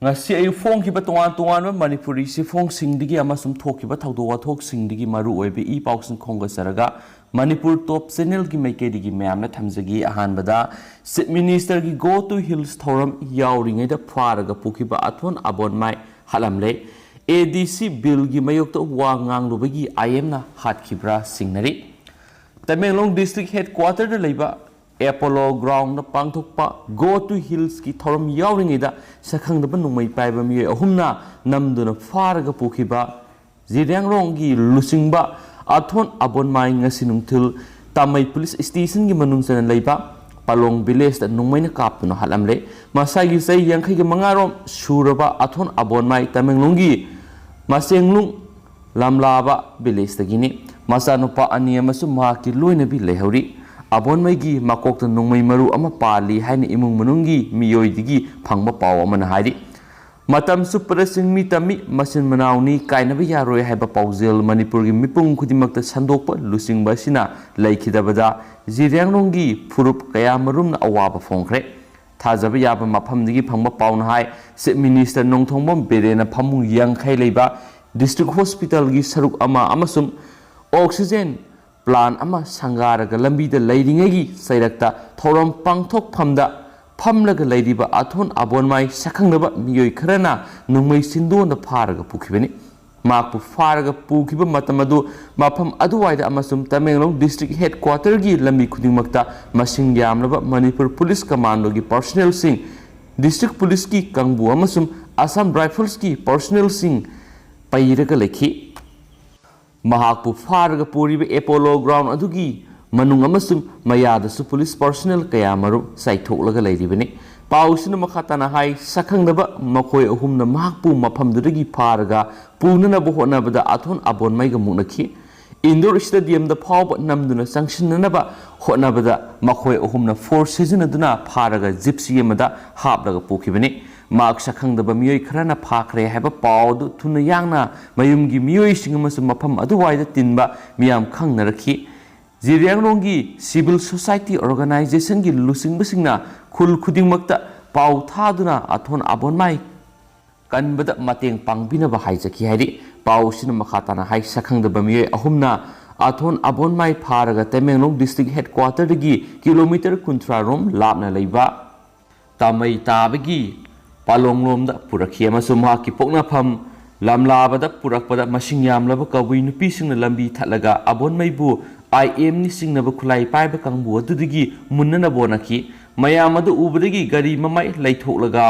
ngasi ayu phongkiba tongan Manipuri si phongsingi amasum thokiba thawdo wathoksingi maru oibe I pausin khonga saraga Manipur top channel ki maikedi mayamna thamjagi ahanbada Chief Minister ki go to hills Thouram Yaoringai da Pharaga Pukhiba Athuan Abonmei Hatlamle ADC bill gi mayokta wa nganglubagi IM na hatkibra singnari Tamenglong district headquarter da leiba Apollo ground na pangthokpa go to hills ki Thouram Yaoringai da sakhangdaba nungmai paiba mi ahumna namduna Pharaga Pukhiba Ziryangrong gi lusingba Athuan Abonmei ngasi nungthil Tamai police station gi manungsan leiba Palong village da nungmai na kaptuna Hatlamle masagi sai yangkhai gi mangarom suraba Athuan Abonmei Tamenglong gi masenglung lamlaba village da gini masanupa ani amasu mahaki loina bi lehori Abonmei gi makokta nungmai maru ama pali haina imung manungi miyoidigi phangba paw amana hairi matam suprasing mi tami masin manauni kainaba yaroi haiba paujel Manipur gi mipung khudimakta sandokpa lusingba sina laikhidabada Ziryangrong gi phurup kaya marum na awaba phongkhre thajaba yaba maphamdigi phangba pawna hai Chief Minister Nongthongbom Biren phamung yangkhai leiba district hospital gi saruk ama amasum oxygen plan ama sangaraga lambi da leiringai gi sairakta Thouram pangthok phamda phamlaga leiriba Athuan Abonmei sakhangnaba miyoi kharana nungmai sindon da Pharaga pukhibani makpu Pharaga pukhiba matamadu mafam aduwaida amasum Tamenglong district headquarter gi lambi khudingmakta masing yamlaba Manipur police commando gi personnel sing district police ki kangbu amasum Assam rifles ki personnel sing pairaga lekhi Mahakpu Pharaga puriba Apollo ground adugi manung amasum mayadasu police personnel kaya maru saithoklaga leiribani pausina makhatana hai sakhangdaba makoi ahumna mahakpu maphamdudagi Pharaga punana bohonabada Athuan Abonmei ga muknakhi indoor stadium da phawba namduna sangshinnanaba honabada makoi ahumna force seasonaduna Pharaga gypsy amada haplaga pukhibani mak sakhangdaba miyoi kharana phakre haiba pawdu thuna yangna mayumgi miyoi singamas mafam aduwaida tinba miyam khangnarakhi Ziryangrong gi civil society organization gi lusingbasingna khul khudingmakta paw thaduna Athuan Abonmei kanbada mateng pangbinaba haijaki hairi pawsina makhatana hai sakhangdaba miyoi ahumna Athuan Abonmei Pharaga Tamenglong district headquarter dagi kilometer 30 rom lapna leiba tamai tabagi Palonglom da purakhi amasum mahaki poknafam lamlabada purakpada masing yamlaba kawai nupi singna lambi thatlaga Abonmei bu IM ni singnaba khulai paiba kangbu adudigi munnana bonaki mayam adu ubadagi gari mamai laithoklaga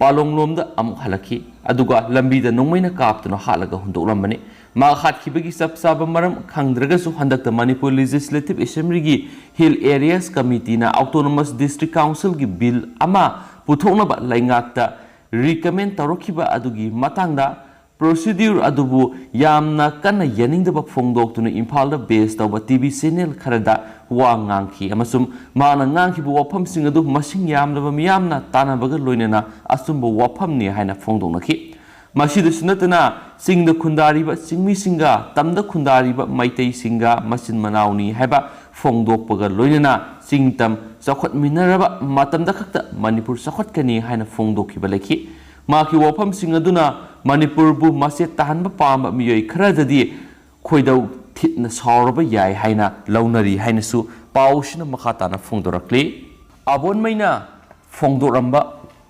Palonglom da amuk halaki aduga lambi da nongmaina kaptuna halaga hundoklambani ma khatkibagi sapsaba maram khangdragasu handakta Manipur Legislative Assembly gi Hill Areas Committee na Autonomous District Council gi bill ama puthoknaba laingakta recommend tawrokhiba adugi matangda procedure adubu yamna kanna yaningdaba phongdoktuna Imphal da base tawba TV channel kharada wa ngangki amasum mana ngangkhibu waphamsing adu masing yamlaba miyamna tanabaga loinana asumba waphamni haina phongdoknakhi masida sunatana singda khundariba singmi singa tamda khundariba maitai singa masin manauni haiba phongdokpaga loinana singtam sakhot minaraba matamda khakta Manipur sakhot kani haina phongdokhiba lekhi maki wafam singaduna Manipur bu maset tahanba pamba miyoi kharadadi khoidau thitna sauraba yai haina launari haina su pausina makhatana phongdorakli Abonmei na phongdoramba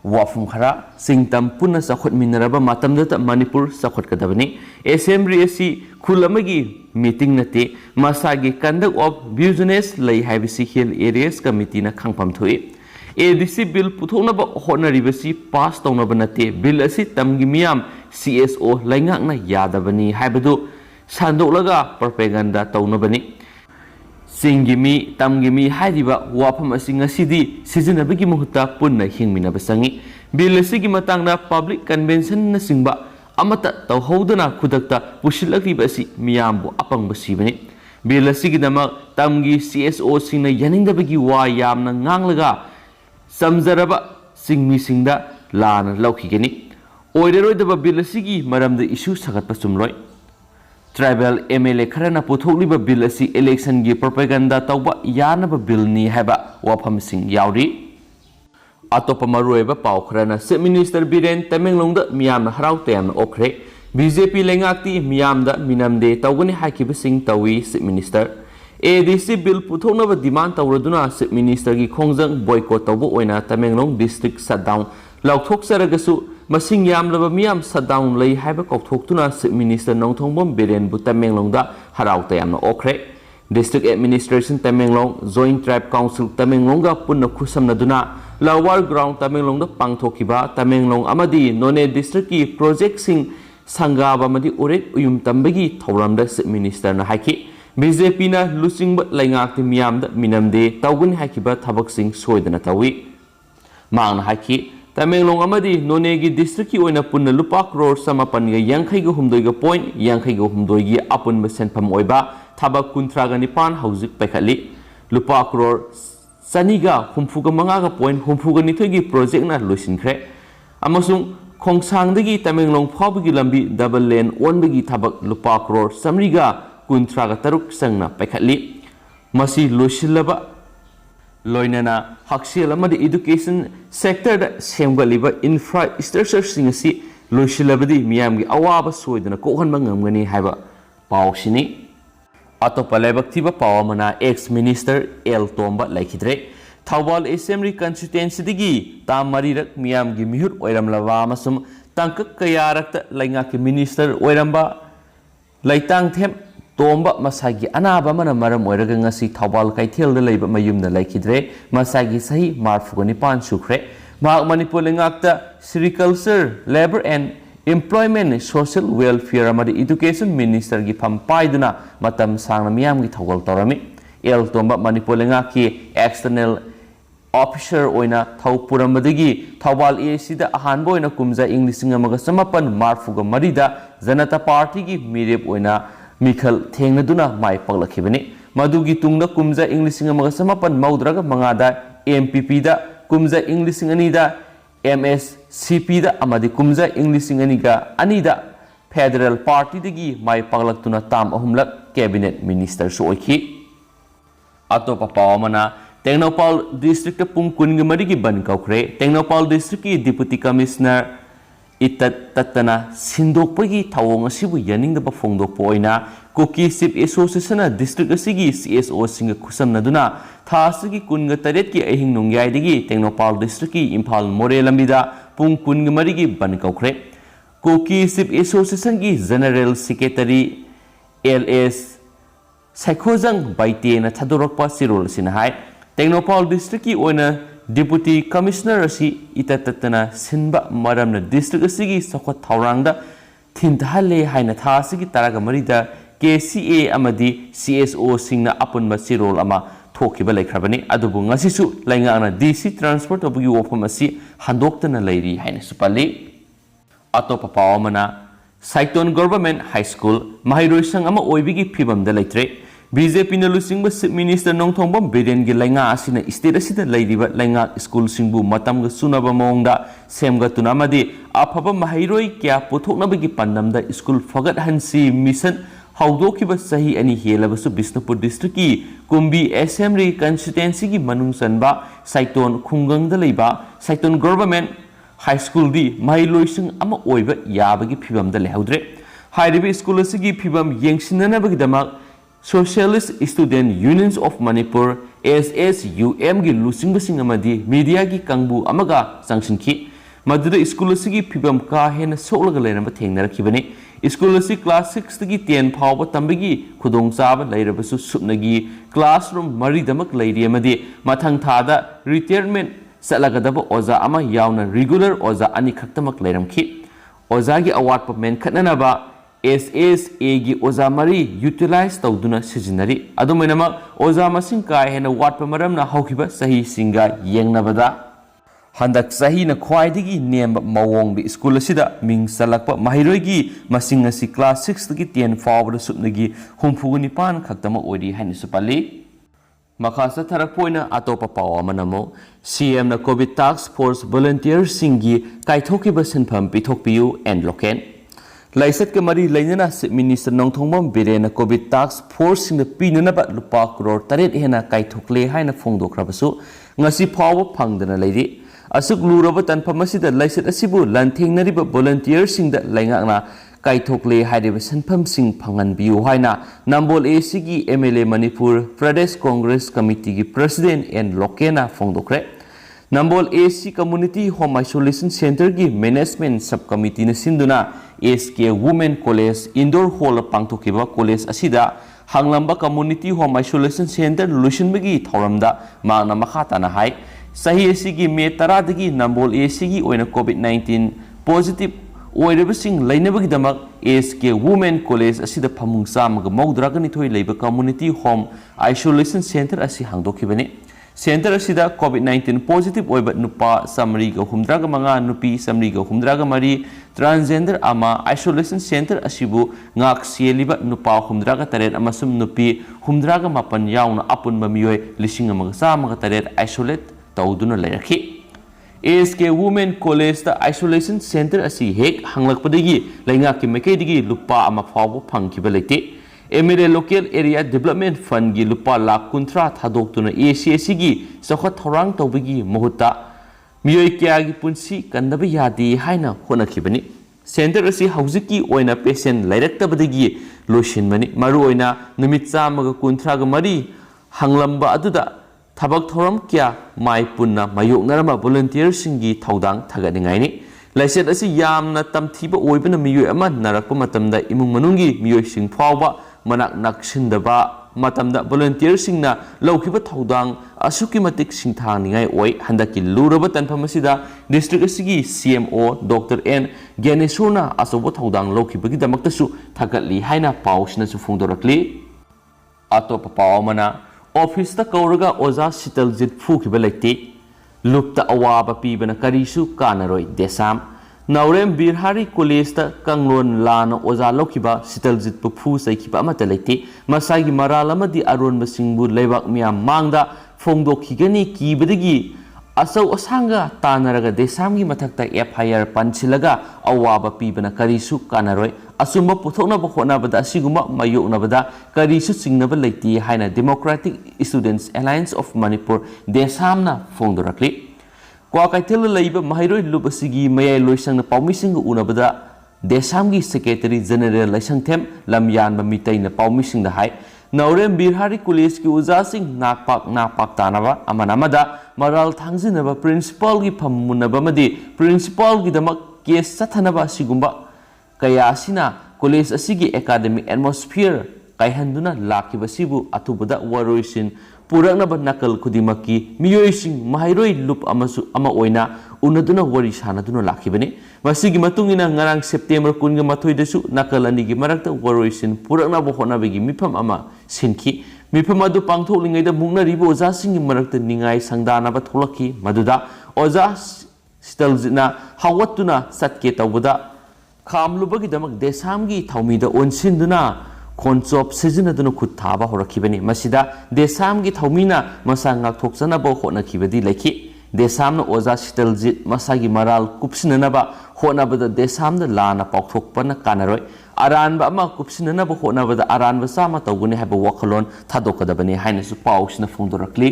wafum khara singtam punna sakhot minaraba matamda Manipur sakhot kadabani assembly asi khulamagi meeting nate masagi conduct of business lay haibisi Hill Areas Committee na khangpam thui ADC bill puthonaba honaribasi pass tawnaba nate bill asi tamgi miyam CSO laingakna yadabani haibadu sandoklaga propaganda tawnabani singimi tamgimi haidiba wafam asi ngasidi sizinabagi muhutta punna hingminaba sangi bill asi gi matangna public convention na singba amata tawhodana khudakta pusilakriba asi miyambu apangba sibani bill asi gi dama tamgi CSO singna yaningdabagi wa yamna nganglaga samjaraba singmi singda lana laukhigani oireroidaba bill asi gi maramda issue sagatpa sumloi tribal MLA kharana puthokliba bill asi election gi propaganda tawba yanaba bill ni haba wafam sing yauri Atop Marueva Paukrana, Sip Minister Biren, Tamenglong, Miam Harautem Okre, BJP Lengakti, Miamda, Minamde, Tawani Hakiba Singh Tawi, Sip Minister. ADC Bill Putonova demand Tauraduna, Sip Minister Gi Kongzang, boycott Tabo Oina, Tamenglong District shutdown. Lautok Saragasu, Masing Yam Lava Miam shutdown lay Habak of Toktuna, Sip Minister Nongtongbom Biren, Butamenglongda, Harautem Okre. District Administration Tamenglong, Joint Tribe Council Tamenglonga Punna Kusam Naduna, Lawar Ground Tamenglong Pukhiba, Tamenglong Amadi, None District Ki Project Sing Sangaba Madi Uret Uyum Tambagi, Thouram the Minister Nahaki, BJP na Lusing but Langak Miam the Minamde, Taugun Hakiba Tabak Sing Soidanatawi. Mang Haki, Tamenglong Amadi, Nonegi District Ki Oina Punna Lupak Roar Samapanga Yankaigo Humdoiga Point, Yankaigo Humdoigi Apun Besen Pamoiba. Tabak Kuntraga Nipan Hausik Pekali, Lupa Crore, Saniga, Humfuga Mangaga Point, Humfuga Nitogi project na Lusin Cre. Amasung Kongsang Digi Tamenglong Pabigi Lambi, double lane, one bigi Tabak Lupa Crore, Samriga, Kuntraga Taruk Sangna Pekali. Masi Lusilaba Loinana, Haxialama the education sector that Semgaliba infrastructure singasi, Lusilabadi, Miami, Awaba Sword and a Kohan Mangamani Haba, Paushini. Atopa Lebaktiba Pawamana ex-minister El Tomba Laikidre, Tawal Assembly constituency digi, Tamarirak Miam Gimihur Oiram Lavamasum, Tanka Kayarak Langaki minister Oiramba, Laitang Tem, Tomba Masagi Anaba Manamaram Oiragangasi, Tawal Kaitil the Labor Mayum the Laikidre, Masagi Sahi, Marfugonipan Sukre, Mak Manipulingakta, Sericulture, Labor and Employment, Social Welfare Amadi Education Minister Gi Pampaiduna, Matam Sang Miam Gi Tawal Torami, El Tomba Manipulengaki, External Officer Oina, Taupuramadi, Tawal Sida Ahanboina Kumza English Singamagasamapan, Marfuga Marida, Zanata Party Gi Mirip Oina, Mikal Tengaduna, Mai Palakibani, Madugi Tungda Kumza English Singamagasamapan, Maudraga Mangada, MPP da, Kumza English Anida, MSCP da amadi kumza English Aniga Anida Federal Party digi mai paglaktuna tam ahumlak Cabinet Minister soiki. Atopa Pawamana Tengnopal District Pungkun Marigi Ban Kaukre, Tengnopal District Deputy Commissioner Itat Tatana Sindokpagi Tawong Sibu Yaning the Bafongdo Poina, Cookie Sip Association District Asigi CSO Singa Kusam Naduna, Tasiki Kunga Taretki Ahing Nungai Digi, Tengnopal District Impal More Lambida, Pungkun Marigi Ban Kaukre, Cookie Sip Association General Secretary LS Sakhozang Baitena Tadorokpa Sirol Sinahai, Tengnopal District Oina Deputy Commissioner Asi Itatatana Sinba Madam District Asigi Sokot Thaurangda Tintahale Haina Tasiki Taraga Marida KCA Amadi CSO Singna Apun Basirol Ama Tokiba Lakrabani Adubu Ngasisu Langana DC Transport of you of Masi Handoktana Lady Haina Supali Atopa Pawamana Saiton Government High School Mahiro Sangama Oibigi Pibam de Latre BJP na lusing ba Minister Nongtongbom Biren gi lainga asina state asida leidiba lainga school singbu matam ga sunaba mongda semga tunamadi afaba mahiroi kya puthoknabagi pandamda school fagat hansi mission haudokiba sahi ani helabasu Bisnupur district ki Kumbi Assembly constituency gi manung sanba Saiton khungangda leiba Saiton government high school di mahiloising ama oiba yabagi phibamda lehaudre hairibi school asigi phibam yengsinanabagi damak Socialist Student Unions of Manipur SSUM gi lusing basing amadi media gi kangbu amaga sangsinki maduda school asigi phibam ka hena solaga leiramba thengnarakibani school asi class 6 gi 10 phawba tambagi khudong chaba leirabasu subnagi classroom mari damak leiri amadi mathang thada retirement salagadaba oza ama yauna regular oza ani khaktamak leiramki oza gi award pa men khatnanaba SSA gi oza mari utilize tawduna sijinari adumainama oza masing ka hena watpa maramna haukiba sahi singa yengnabada handak sahi na khwaidigi nemba mawong bi school asida ming salakpa mahiroi gi masing asi class 6 gi 10 fawbra supnagi humfuguni pan khaktama ori haini supali makasa tharakpoina atopa pawamanamo CM na COVID task force volunteers singi kaithokiba senpham pithokpiu and loken Laisat ke mari lainana Minister Nongtongbom Biren COVID task force the pinanaba lupa crore taret hena kaithokle haina phongdokrabasu ngasi phawa phangdana leiri asuk luraba tanfam asida laiset asibu lanthengnariba volunteer singda laingakna kaithokle hairiba sanfam sing phangan biu haina Nambol AC gi MLA Manipur Pradesh Congress Committee gi President and Lokena Fongdokre Nambol AC Community Home Isolation Center gi Management Subcommittee na sinduna SK Women College Indoor Hall pangthokiba college asida hanglamba Community Home Isolation Center lusinbagi Thouramda magna makhatana hai sahi asigi me taradagi Nambol AC gi oina COVID-19 positive oirabasing lainabagdamak SK Women College asida phamung samaga maudragani thoi leiba Community Home Isolation Center asi hangdokhibani Center asida COVID-19 positive oiba nupa samri ga humdraga manga nupi samri ga humdraga mari transgender ama isolation center asibu ngak sieliba nupa humdraga taret amasum nupi humdraga mapan yauna apun mamiyoy lising amaga samaga taret isolate tawduna lerakhi SK Women College the Isolation Center asi hek hanglakpadagi laingaki mekaidigi lupa ama fawo phangkiba leite MLA Local Area Development Fund gi lupa lakh kunthra thadoktuna ACC gi sokha thorang tawbigi mohutta miyoi kya gi punsi kandaba yadi haina honakhibani center asi haujiki oina patient lairaktabadagi loishinmani maru oina numit chamaga kunthra ga mari hanglamba aduda Thabak Thouram kya mai punna mayoknarama volunteer singi thaudang thaganingaini laiset asi yamna tamthiba oibana miyoi ama narakpa matamda imung manungi miyoi sing phawba manak nakshindaba matamda volunteer singna laukhiba thaudang asuki matik singthangningai oi handaki luraba tanpham asida district asigi CMO Dr. N Gyaneshwarna asobo thaudang laukibagi damaktasu thagatli haina pausina su phungdorakli atopa pawamana Office ta kauraga oza Sitaljit Pukhiba lekti lupta awaba pibana karisu kanaroi desam Naurem Birhari College ta kanglon lana oza lokhiba Sitaljit Pukhu saikhiba amata lekti masagi maralamadi aron basingbu leibak miyam mangda phongdokhigani kibadagi asau asanga tanaraga desamgi mathakta FIR panchilaga awaba pibana karisu kanaroi asumba puthoknaba honabada asiguma mayoknabada karisu singnaba leiti haina Democratic Students Alliance of Manipur desamna phongdorakli kwa kaithel leiba mahairoi lubasigi mayai loisangna paumisinga unabada desamgi Secretary General Laisangthem lamyanba mitaina paumisingda hai Naurem Birhari College ki uzasing nakpak tanaba amanamada maral thangjinaba principal gi phammunaba madi principal gi damak case sathanaba sigumba kaya asina college asigi academic atmosphere kaihanduna lakibasibu atubada waroisin puraknaba nakal khudimaki miyoising mahairoi lup ama oina unaduna wari sanaduna lakibani masigi matungina ngarang September 12 dasu nakal anigi marakta waroisin puraknaba honabagi mifam ama sinki mifam adu pangtholingaida mungnaribo oza singi marakta ningai sangdanaba tholaki maduda oza Sitaljitna hawatuna satke tawbada Kamlubagi damak desamgi thaumida onsinduna konchop sijinaduna khut thaba horakibani masida desamgi thaumina masa ngakthoksanaba honakibadi lekhi desamna oza Sitaljit masagi maral kupsinanaba honabada desamna lana pauthokpana kanaroi aranba ama kupsinanaba honabada aranba sama tawguni haba wakhalon thadokadabani hainasu pausina phungdorakli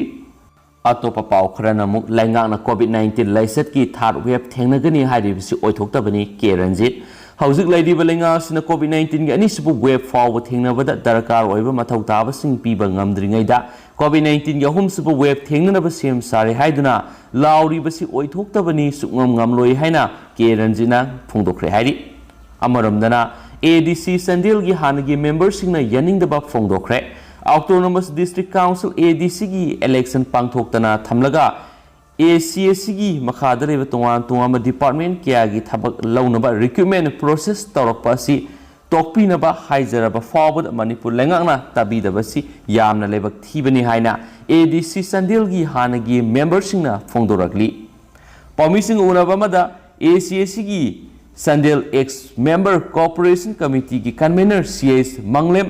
atopa pau kharana muk laingakna COVID-19 laiset ki third wave thengnagani hairibisi oithoktabani Keranjit Haujik laidiba lainga sina COVID-19 gi anisibu wave fawba thengnabada darkar oiba mathau taba sing piba ngamdringaida COVID-19 gi ahumsibu wave thengnanaba sem sare haiduna lauribasi oithoktabani sukngam ngamloi haina Keranjina phungdokre hairi amaramdana ADC Sandil gi hanagi member singna yaningdaba phungdokre Autonomous District Council ADC gi election pangthoktana thamlaga ACSC gi makhada reba tonga department kya gi thabak launaba recruitment process tawrakpa si tokpinaba haijaraba fawbad Manipur lengakna tabidaba si yamna lebak thibani haina ADC Sandil gi hanagi member singna phongdorakli pamising unaba mada ACSC gi Sandil ex member corporation committee gi convener CS Manglem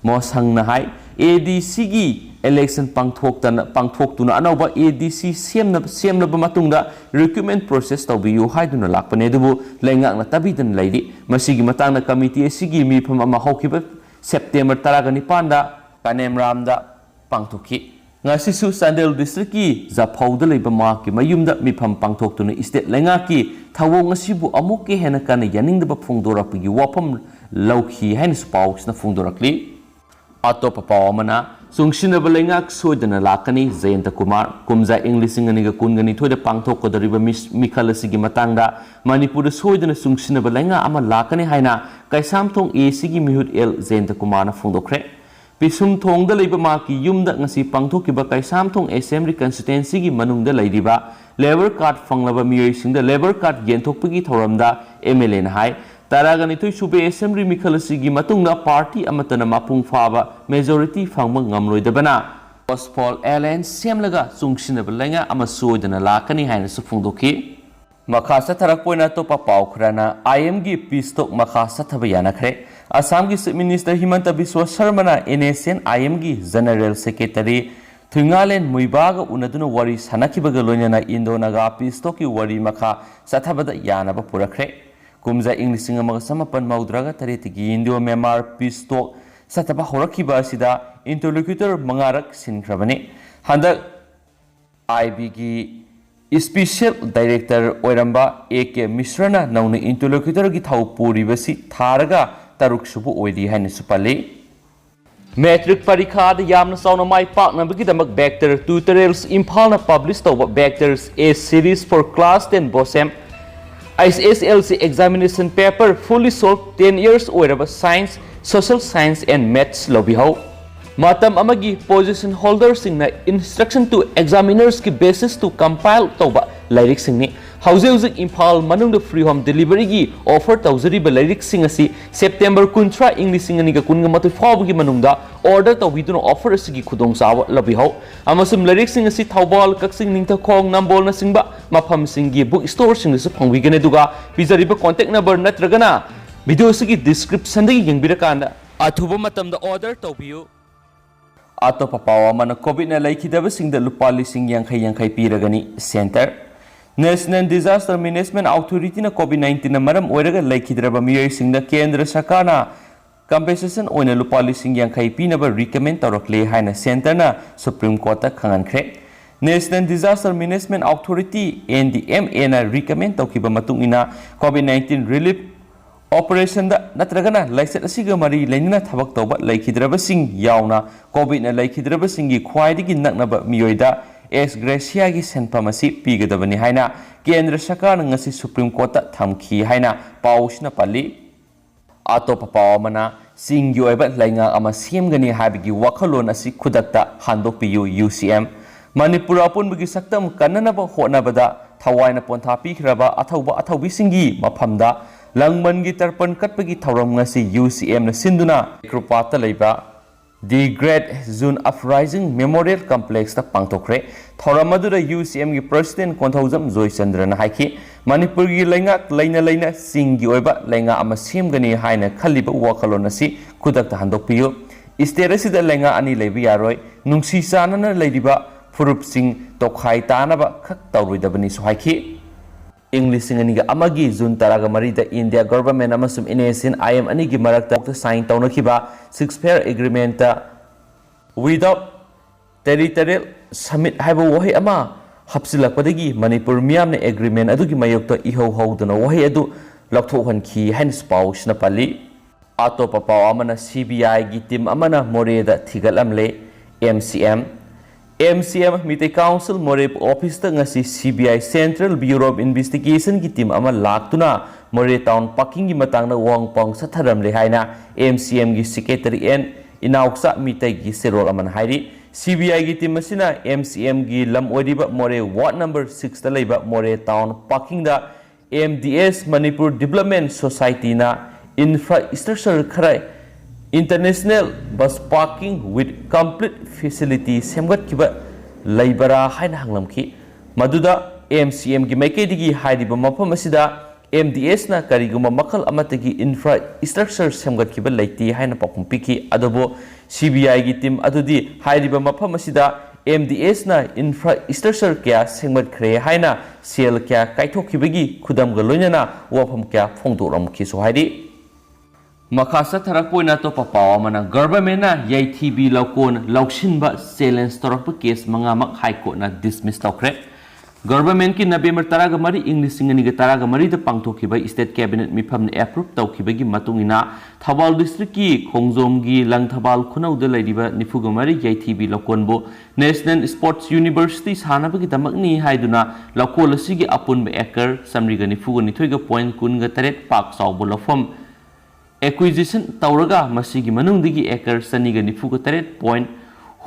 mosangna hai ADC gi election pangthoktuna anauba ADC semnaba matungda recruitment process tawbiyu haiduna lakpane dubu laingakna tabidan leidi masigi matangna committee asigi mifam ama hokhiba September 19 da Kanemramda pangthoki ngasisu Sandel district ki Zaphauda leiba mahakki mayumda mifam pangthoktuna state lengaki thawong asibu amukke hena kana yaningdaba phongdorakpagi wafam lauki haina pausna phongdorakli atopa pawamana sungsinaba lengak soidana lakani Jayanta Kumar kumja Englishing aniga kungani thoida pangthokkodariba mikhalasigi matangda Manipur soidana sungsinaba lenga ama lakani haina Kaisamthong A sigi mihut L Jayanta Kumar na phongdokre Pisum thongda leiba maki yumda ngasi pangthokiba Kaisamthong Assembly constituency gi manungda leiriba labor card fanglaba miyoisingda labor card genthokpagi thoramda MLA na hai Taragani sube Assembly mikhalasigi matungda party amatana mapung faba majority fangma ngamloidabana Gospel Alliance semlaga sungsinaba lenga ama soidana lakani haina su phongdokhi Makasa tarakpoina topa paukhrana IM gi pistok makasa thabayana khre Assam gi Chief Minister Himanta Biswa Sharma NSN IM gi General Secretary Thungalen Muibaga unaduna wari sanakibaga loinana Indonaga pistok ki wari makha sathabada yanaba purakre Kumja English amaga samapan maudraga taretigi Indo Myanmar pistok sataba horakiba asida interlocutor mangarak sinkrabane handak IB gi Special Director Oiramba AK Misrana nauna interlocutor gi thau puribasi tharaga taruk subu oidi haina supali Metric parikha da yamna sauna mai pakna bigidamak vector tutorials imphalna publish tawba vectors A series for class 10 bosem ISSLC examination paper fully solved 10 years oiraba science social science and maths lobihau Matam amagi position holders singna instruction to examiners ki basis to compile tawba lyric singni hauze Imphal manungda free home delivery gi offer tawzari ba lyric sing asi September 13 English singani ga kunga matu fawgi manungda order tawbiduna offer asigi khudong sawa labihau amasum lyric sing asi Thawbal kaksing ningtha khong nambol na singba mafam singi book store sing su phangwigane duga bijari ba contact number natragana video sigi description da yengbirakanda athuba matamda order tawbiyu Atopa Pawamana COVID na laikidabasingda lupa lising yankay piragani Center National Disaster Management Authority na COVID-19 na maram oiraga laikidraba miyoisingda Kendra Sarkarna compensation oina lupa lising yankay pinaba recommend tawrakle haina Center na Supreme Court ta khangankre National Disaster Management Authority NDMA na recommend tawkiba matungina COVID-19 relief Operation da natragana laiset asiga mari lainina thabak tawba laikhidrabasing yauna COVID na laikhidrabasingi khwaidigi naknaba miyoida ex gracia gi senpamasi pigadabani haina Kendra Sarkar ngasi Supreme Court ta thamki haina pausna pali atopa pawamana singgi oiba lainga ama semgani habigi wakhalon asi khudakta handokpiyu UCM Manipur apunbagi saktam kannanaba honabada thawaina pontha pikraba athaubi singi mafamda Langman gi tarpan katpagi Thouram ngasi UCM na sinduna Krupata leiba The Great June Uprising Memorial Complex ta pangtokre Thouram adura UCM gi President Konthaujam Joy Chandra na haiki Manipur gi laingak laina singi oiba lainga ama semgani haina khaliba wakhalon asi khudak ta handokpiyo State asida lainga ani leibi yaroi nungsi sanana leiriba furup sing tokhai tanaba khak tawroidabani so haiki English singani amagi June taraga marida India government amasum NSN IM ani gi marakta sign tawnakiba 6 pair agreement without territorial summit haiba wahi ama hapsilakpadagi Manipur miyamna agreement adugi mayokta ihau hauduna wahi adu lakthohanki hains pausna pali atopa paw amana CBI gi team amana moreda thigalamle MCM Mite Council Morep Office ta ngasi CBI Central Bureau of Investigation ki team ama laktuna More Town Parking gi matangna wangpong satharamle haina MCM gi Secretary N Inauksa Mite gi serol aman hairi CBI gi team asina MCM gi lam odiba More Ward number 6 ta leiba More Town Parking da MDS Manipur Development Society na infrastructure kharai International bus parking with complete facility semgat kiba laibara haina hanglamki maduda MCM gi maikedi hairiba mafam asida MDS na kariguma makal amatagi infrastructure semgat kiba laiti haina pakum piki adobo CBI gi team adudi hairiba mafam asida MDS na infrastructure kya semgat khre haina sel kya kaithokibagi khudam ga loinana wafam kya phongdoram ki so hairi Makasa Tarapoina to Papawamana, Governmenta, YTB Laukon, Lauksinba, Silence Torapa case, Mangamak High Court na dismissed Tokre. Government ki November Taragamari, English Singaniga Taragamari, the Pangtokiba, State Cabinet Mipam approved Taukibagi Matungina, Tabal District ki, Kongzomgi, Lang Tabal Kuno de Ladiba, Nifugamari, YTB Lakonbo, National Sports Universities, Hanabaki Tamagni, Haiduna, Lakola Sigi Abonmei Eker, Samriga Nifuga Nitoiga Point, Kunga Taret Park, Saubolafom. Acquisition Tauraga, Masigi Manundigi Eker, Saniga Nifuga Taret Point,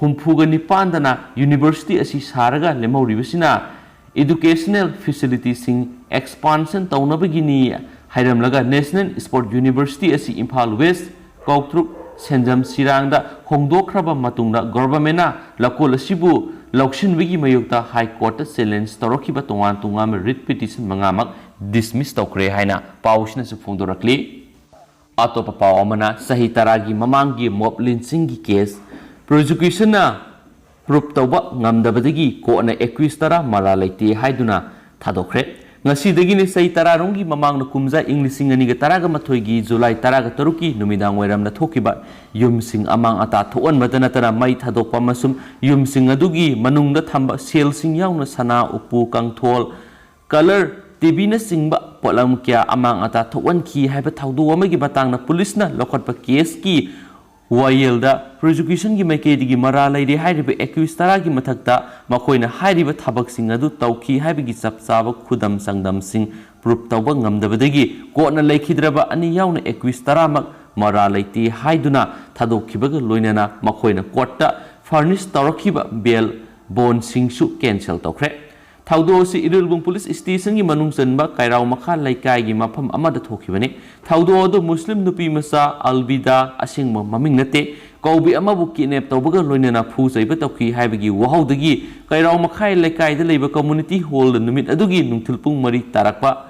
Humpuga Nipandana, University Asi Saraga, Lemo Rivasina, Educational Facilities in Expansion Taunabagini, Hairamlaga National Sport University Asi Impal West, Kautruk, Senjam Siranga, Hongdokraba Matunda, Governmenta, Lakola Sibu, Laukshin Wigi Mayukta, High Court, Silence, Torokiba Tongan Tungam, Writ Petition Mangamak, dismissed Tokre Haina, Paushna Sufundorakli. Atopa Pawamana, Sahitaragi, Mamangi, Mob Linsingi case, prosecution na proof tauba ngamdabadagi ko na equistara malalайте haiduna thadokre ngasi dagini Sahitara rongi mamang na kumza Englising ani gataraga mathoigi July taraga taruki numidang weram na thokiba yumsing amang ata thoon madanatana mai thadokpa masum yumsing adugi manungda thamba selsing yauna sana upu kangthol color TV na singba polam kya amang ata thowan ki haiba thaudu amagi batang na police na lokotpa case ki wayelda prosecution gi maikedi gi mara laide hairiba equistara gi mathakta makoina hairiba thabak sing adu tauki haiba gi sapsaba khudam sangdam sing proof tawba ngamdabadagi ko na laikhidraba ani yauna equistara mak mara laite haiduna thadokhibaga loinana makoina courta furnish tawrakiba bail bond singsu cancel tokre Thaudo si Irulbung Police Station gi manung sanba Kairau Makha Laikai gi mafam amada thokibani Thaudo do Muslim nupi masa Albida asing maming nate Kaubi amabu kidnap tawbaga loinana phu saiba tawki haibagi wahaudagi Kairau Makha Laikai da leiba community hall numit adugi nungthilpung mari tarakpa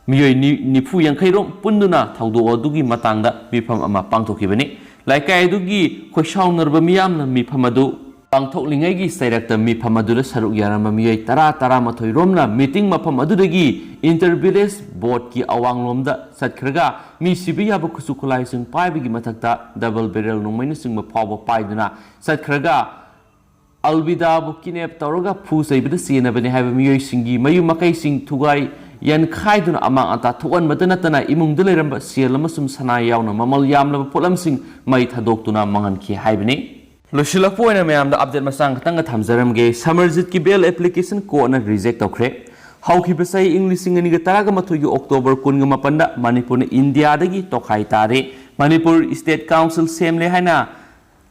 miyoi nifu yankairom punduna Thaudo adugi matangda mifam ama pangthokibani Laikai adugi khoisaunerba miyamna mifam adu Pangthoklingai gi Sairakta mifam adura saruk yarama miyoi tara mathoi romna meeting mafam adudagi Inter-Village Board ki awanglomda satkhraga mi sibi yaba khusukulai sing paibigi mathakta double barrel nongmaina sing maphawa paiduna satkhraga Albida bu kinep tawraga phu saibida senabani haiba miyoi singi mayu makai sing thugai yan khaiduna amang ata thowan madanatana imungda leiramba sel amasum sana yauna mamal yamlaba polam sing mai thadoktuna mangan ki haibani Lushilak po na mayam da update masang katang thamjaram ge Samarjit ki bail application ko na reject tawkre hauki basai English ngani ga taraga mathogi October 18 da Manipur na India dagi tokhai tare Manipur State Council semle haina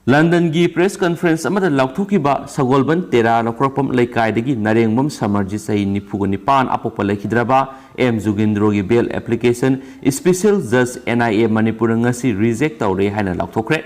London gi press conference amada lakthoki ba sagolban tera lokropam laikai dagi narengbam Samarjit sai nipugo nipan apopa laikhidraba M Jugindro gi bail application special judge NIA Manipur ngasi reject tawre haina lakthokre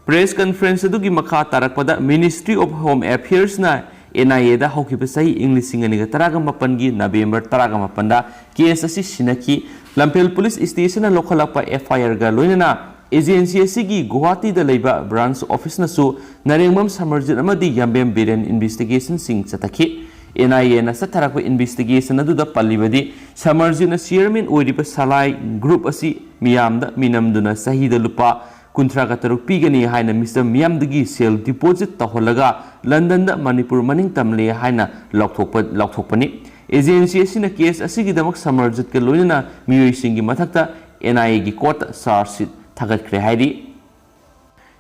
Press conference adugi makha tarakpada Ministry of Home Affairs na NIA da haukiba sahi English ngani taraga mapan gi November taraga mapan da case asi sinaki Lampel Police Station na lokhalakpa FIR ga loinana agency asigi Guwahati da leiba branch office na su narengmam Samarjit amadi Yambem Biren investigation sing chatakhi NIA na satharakpa investigation adu da pallibadi Samarjit na chairman oiriba Salai group asi miyamda minamduna sahida lupa Kuntraga taruk pigani haina Mr. Miyamdagi sale deposit taholaga London da Manipur maning tamle haina lokthokpani agency asina case asigi damak Samarjit ka loinana miyoi singi mathakta NIA gi court charge sheet thagatkre hairi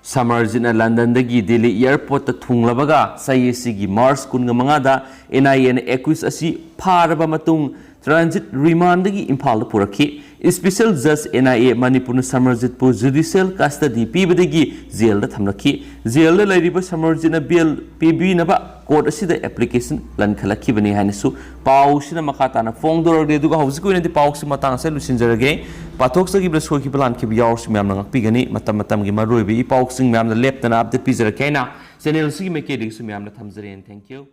Samarjit na London dagi Delhi airport ta thunglabaga sai asigi March 15 da NIA na accuse asi pharaba matung transit remand dagi Imphal da purakhi Special Judge NIA Manipur Samarjit pu judicial custody pibadagi jail da thamlakhi jail da lairiba Samarjit na bail PB na ba court asida application lan khalakhi bani hanisu pau sina makata na fongdor de duga hausi ko ne pau si matang se lusinjarage pathok sagi blasco ki plan ki yaw si myam ngak pigani matam gi maroi bi pau sing myam na lep na update pizar kaina channel si me ke dig si myam na thamjare thank you